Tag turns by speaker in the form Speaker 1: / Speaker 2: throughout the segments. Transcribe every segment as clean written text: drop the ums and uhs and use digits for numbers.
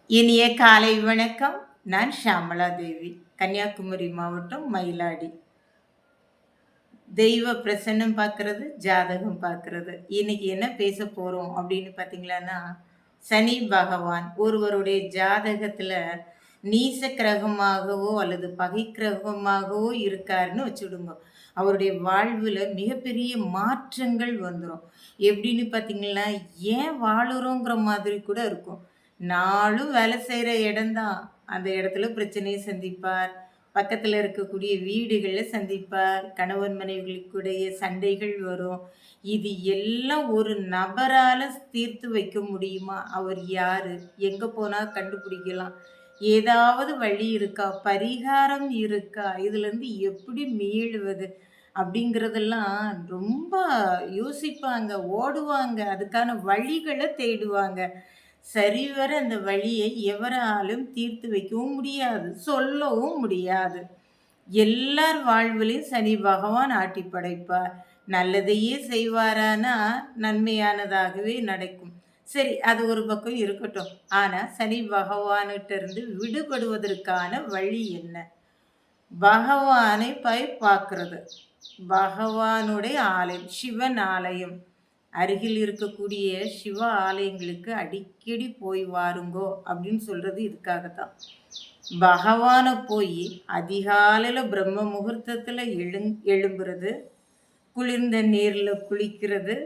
Speaker 1: இனிய காலை வணக்கம். நான் ஷியாமளா தேவி, கன்னியாகுமரி மாவட்டம் மயிலாடி. தெய்வ பிரசன்னம் பார்க்கறது, ஜாதகம் பார்க்கறது. இன்னைக்கு என்ன பேச போறோம் அப்படின்னு பார்த்தீங்களான்னா, சனி பகவான் ஒருவருடைய ஜாதகத்துல நீச கிரகமாகவோ அல்லது பகை கிரகமாகவோ இருக்காருன்னு வச்சுடுங்க. அவருடைய வாழ்வுல மிகப்பெரிய மாற்றங்கள் வந்துரும். எப்படின்னு பார்த்தீங்கன்னா, ஏன் வாழுறோங்கிற மாதிரி கூட இருக்கும். நாளும் வேலை செய்ற இடம்தான். அந்த இடத்துல பிரச்சனைய சந்திப்பார். பக்கத்துல இருக்கக்கூடிய வீடுகள்ல சந்திப்பார். கணவன் மனைவிகளுக்குடைய சண்டைகள் வரும். இது எல்லாம் ஒரு நபரால தீர்த்து வைக்க முடியுமா? அவர் யாரு? எங்க போனா கண்டுபிடிக்கலாம்? ஏதாவது வழி இருக்கா? பரிகாரம் இருக்கா? இதுலருந்து எப்படி மீளுவது? அப்படிங்கிறதெல்லாம் ரொம்ப யோசிப்பாங்க, ஓடுவாங்க. அதுக்கான வழிகள தேடுவாங்க. சரிவர அந்த வழியை எவராலும் தீர்த்து வைக்கவும் முடியாது. சொல்லவும் முடியாது. எல்லார் வாழ்விலும் சனி பகவான் ஆட்டி படைப்பார். நல்லதையே செய்வாரானா, நன்மையானதாகவே நடக்கும். சரி, அது ஒரு பக்கம் இருக்கட்டும். ஆனா, சனி பகவான்கிட்ட இருந்து விடுபடுவதற்கான வழி என்ன? பகவானை போய் பார்க்கிறது. பகவானுடைய ஆலயம், சிவன் ஆலயம். அருகில் இருக்கக்கூடிய சிவ ஆலயங்களுக்கு அடிக்கடி போய் வாருங்கோ அப்படின்னு சொல்றது இதுக்காகத்தான். பகவானை போய் அதிகாலையில பிரம்ம முகூர்த்தத்துல எழும்புறது, குளிர்ந்த நீர்ல குளிக்கிறது,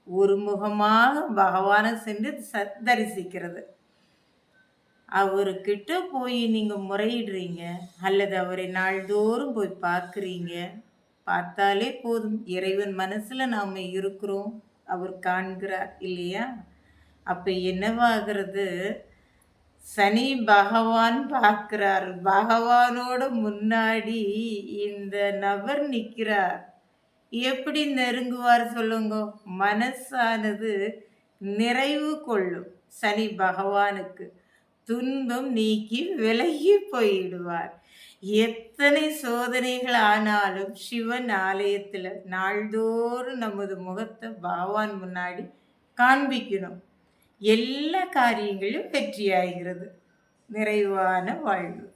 Speaker 1: ஒரு முகமாக பகவானை சென்று தரிசிக்கிறது. அவர்கிட்ட போய் நீங்க முறையிடுறீங்க அல்லது அவரை நாள்தோறும் போய் பார்க்குறீங்க. பார்த்தாலே போதும், இறைவன் மனசுல நாம இருக்கிறோம். அவர் காண்கிறார் இல்லையா? அப்ப என்னவாகிறது? சனி பகவான் பார்க்கிறார். பகவானோட முன்னாடி இந்த நபர் நிற்கிறார். எப்படி நெருங்குவார் சொல்லுங்க? மனசானது நிறைவு கொள்ளும் சனி பகவானுக்கு. துன்பம் நீக்கி விலகி போயிடுவார். எத்தனை சோதனைகள் ஆனாலும் சிவன் ஆலயத்துல நாள்தோறும் நமது முகத்தை பகவான் முன்னாடி காண்பிக்கணும். எல்லா காரியங்களும் வெற்றியாகிறது. நிறைவான வாழ்வு.